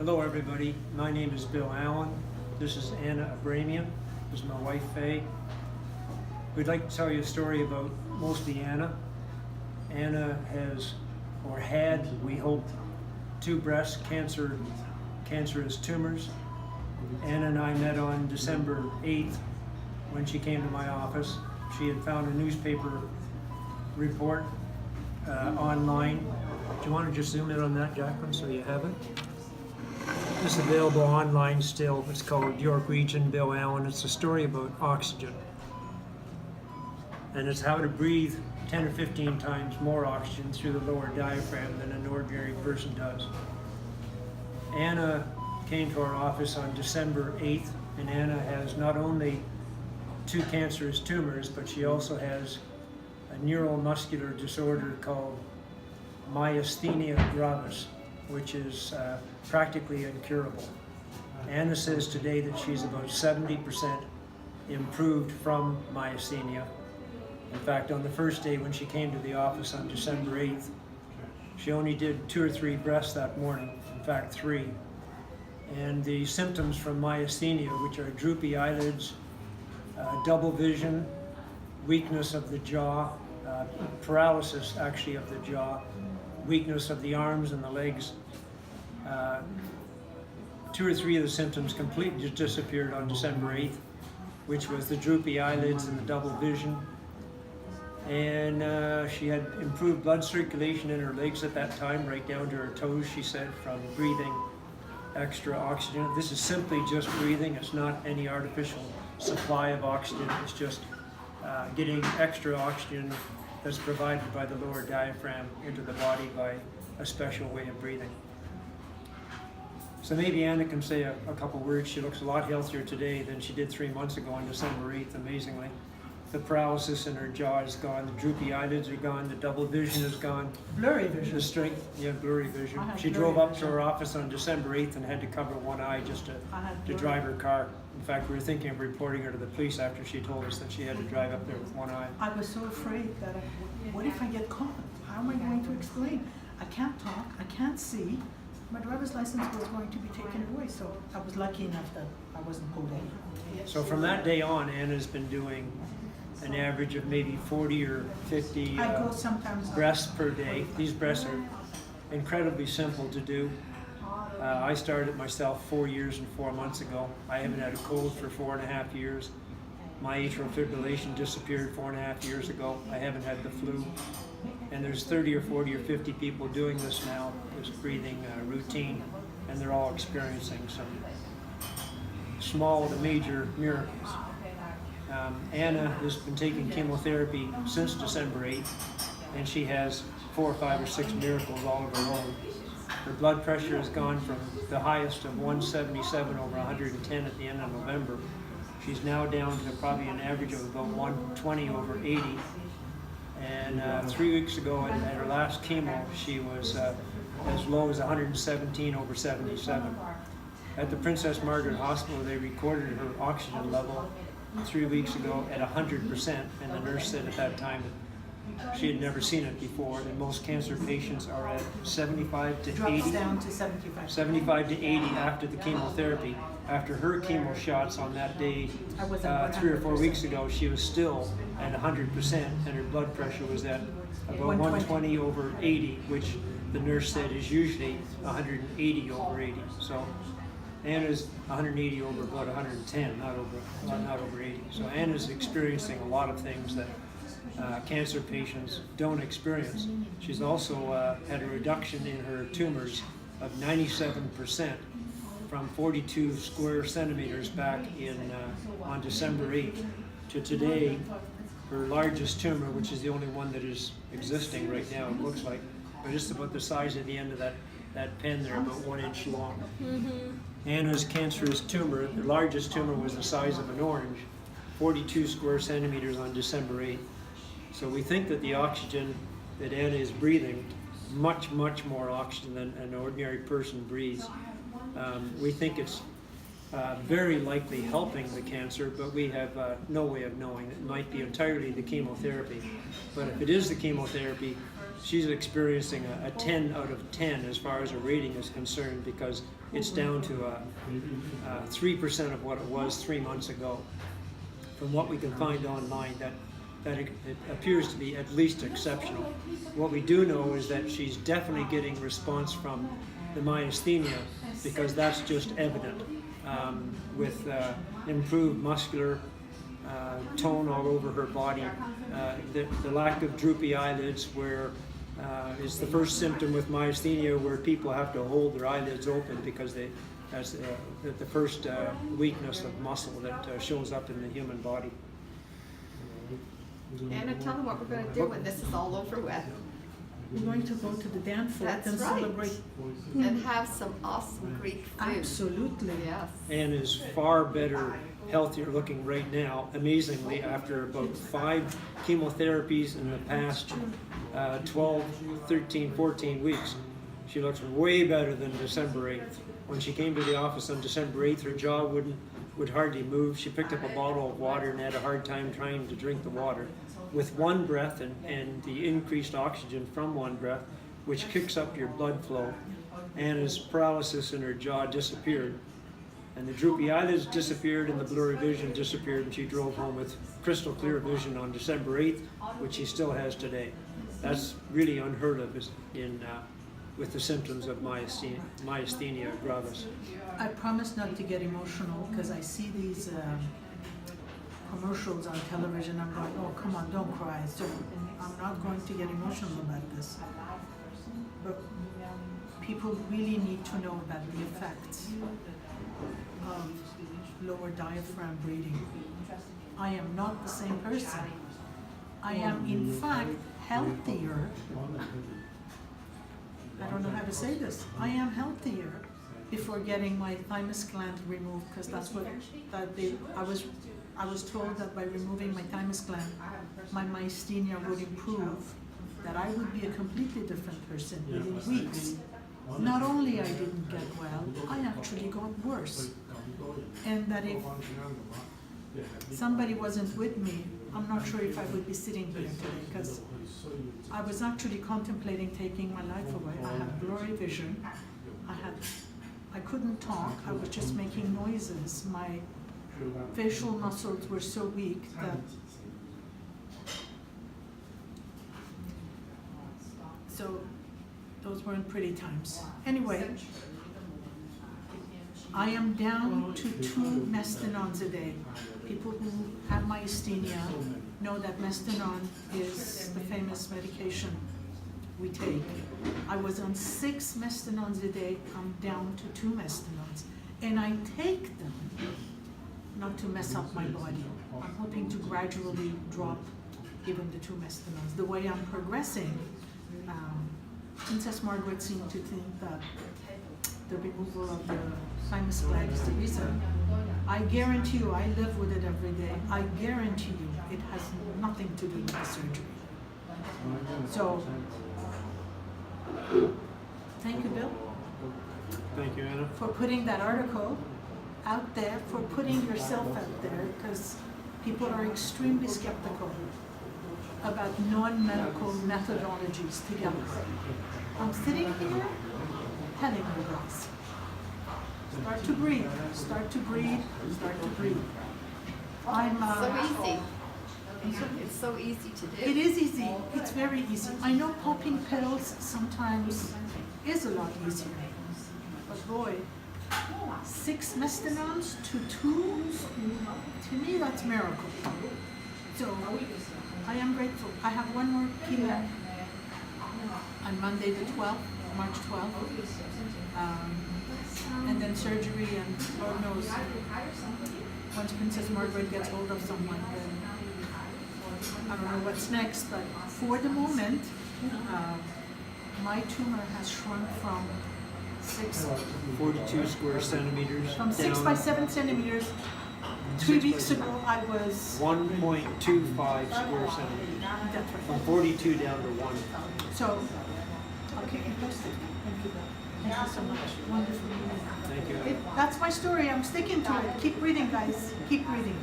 Hello everybody, my name is Bill Allen. This is Anna Abramian. This is my wife Faye. We'd like to tell you a story about mostly Anna. Anna has, or had, we hope, 2 breast cancerous tumors. Anna and I met on December 8th when she came to my office. She had found a newspaper report online. Do you want to just zoom in on that, Jacqueline, so you have it? It's available online still. It's called York Region, Bill Allen. It's a story about oxygen. And it's how to breathe 10 or 15 times more oxygen through the lower diaphragm than an ordinary person does. Anna came to our office on December 8th, and Anna has not only 2 cancerous tumors, but she also has a neuromuscular disorder called myasthenia gravis, which is practically incurable. Anna says today that she's about 70% improved from myasthenia. In fact, on the first day when she came to the office on December 8th, she only did 2 or 3 breaths that morning, in fact 3. And the symptoms from myasthenia, which are droopy eyelids, double vision, weakness of the jaw, paralysis actually of the jaw, weakness of the arms and the legs. 2 or 3 of the symptoms completely just disappeared on December 8th, which was the droopy eyelids and the double vision. And she had improved blood circulation in her legs at that time, right down to her toes, she said, from breathing extra oxygen. This is simply just breathing. It's not any artificial supply of oxygen. It's just getting extra oxygen that's provided by the lower diaphragm into the body by a special way of breathing. So maybe Anna can say a couple words. She looks a lot healthier today than she did 3 months ago on December 8th, amazingly. The paralysis in her jaw is gone, the droopy eyelids are gone, the double vision is gone. Blurry vision. The strength, yeah, blurry vision. She blurry drove up vision. to her office on December 8th and had to cover one eye just to blurry. drive her car. In fact, we were thinking of reporting her to the police after she told us that she had to drive up there with one eye. I was so afraid that what if I get caught? How am I going to explain? I can't talk, I can't see. My driver's license was going to be taken away, so I was lucky enough that I wasn't pulled over. So from that day on, Anna's been doing an average of maybe 40 or 50 I go sometimes. breaths per day. These breaths are incredibly simple to do. I started myself 4 years and 4 months ago. I haven't had a cold for 4.5 years. My atrial fibrillation disappeared 4.5 years ago. I haven't had the flu. And there's 30 or 40 or 50 people doing this now, this breathing routine, and they're all experiencing some small to major miracles. Anna has been taking chemotherapy since December 8th, and she has 4 or 5 or 6 miracles all of her own. Her blood pressure has gone from the highest of 177 over 110 at the end of November. She's now down to probably an average of about 120 over 80. And 3 weeks ago at her last chemo, she was as low as 117 over 77. At the Princess Margaret Hospital, they recorded her oxygen level 3 weeks ago at 100%, and the nurse said at that time that she had never seen it before, and most cancer patients are at 75 to 80. Drops down to 75. 75 to 80 after the chemotherapy. After her chemo shots on that day, I was at 3 or 4 weeks ago, she was still at 100%, and her blood pressure was at about 120 over 80, which the nurse said is usually 180 over 80. So Anna's 180 over about 110, not over 80. So Anna's experiencing a lot of things that cancer patients don't experience. She's also had a reduction in her tumors of 97% from 42 square centimeters back on December 8th to today. Her largest tumor, which is the only one that is existing right now, it looks like, but just about the size of the end of that pen there, about 1 inch long. Anna's cancerous tumor, the largest tumor was the size of an orange, 42 square centimeters on December 8th. So we think that the oxygen that Anna is breathing, much, much more oxygen than an ordinary person breathes. We think it's very likely helping the cancer, but we have no way of knowing. It might be entirely the chemotherapy. But if it is the chemotherapy, she's experiencing a 10 out of 10 as far as her rating is concerned, because it's down to 3% of what it was 3 months ago. From what we can find online, that it appears to be at least exceptional. What we do know is that she's definitely getting response from the myasthenia, because that's just evident with improved muscular tone all over her body. The lack of droopy eyelids, where is the first symptom with myasthenia, where people have to hold their eyelids open because that's the first weakness of muscle that shows up in the human body. Anna, tell them what we're going to do when this is all over with. We're going to go to the Danforth That's and right. celebrate. And have some awesome Greek food. Absolutely. Yes. And is far better, healthier looking right now, amazingly, after about 5 chemotherapies in the past 12, 13, 14 weeks. She looks way better than December 8th. When she came to the office on December 8th, her jaw would hardly move. She picked up a bottle of water and had a hard time trying to drink the water. With one breath and the increased oxygen from one breath, which kicks up your blood flow, Anna's paralysis in her jaw disappeared. And the droopy eyelids disappeared and the blurry vision disappeared, and she drove home with crystal clear vision on December 8th, which she still has today. That's really unheard of with the symptoms of myasthenia gravis. I promise not to get emotional, because I see these commercials on television. I'm going, oh, come on, don't cry. So I'm not going to get emotional about this. But people really need to know about the effects of lower diaphragm breathing. I am not the same person. I am, in fact, healthier. I don't know how to say this. I am healthier before getting my thymus gland removed, because that's what I was told that by removing my thymus gland, my myasthenia would improve, that I would be a completely different person within weeks. Not only I didn't get well, I actually got worse. And that if somebody wasn't with me, I'm not sure if I would be sitting here today, because I was actually contemplating taking my life away. I had blurry vision. I couldn't talk. I was just making noises. My facial muscles were so weak that so those weren't pretty times. Anyway, I am down to 2 Mestinons a day. People who have myasthenia know that Mestinon is the famous medication we take. I was on 6 Mestinons a day. I'm down to 2 Mestinons. And I take them not to mess up my body. I'm hoping to gradually drop even the 2 Mestinons. The way I'm progressing, Princess Margaret seemed to think that the removal of the thymus gland is the reason. I guarantee you, I live with it every day. I guarantee you, it has nothing to do with the surgery. So, thank you, Bill, Thank you, Anna. for putting that article out there, for putting yourself out there, because people are extremely skeptical about non-medical methodologies together. I'm sitting here telling you guys, start to breathe, start to breathe, start to breathe. So easy. It's so easy to do. It is easy, it's very easy. I know popping pills sometimes is a lot easier, but boy, 6 Mestinons to 2, to me that's miracle. So, I am grateful. I have one more chemo on Monday the 12th, March 12th. And then surgery, and Lord knows, once Princess Margaret gets hold of someone, then I don't know what's next, but for the moment, my tumor has shrunk from 42 square centimeters. from 6 down by 7 centimeters. 3 weeks ago, I was, 1.25 square centimeters. that's right. From 42 down to 1. So, I'll keep you posted. Thank you, Bill. Thank you so much. Wonderful meeting. Thank you. That's my story. I'm sticking to it. Keep reading, guys. Keep reading.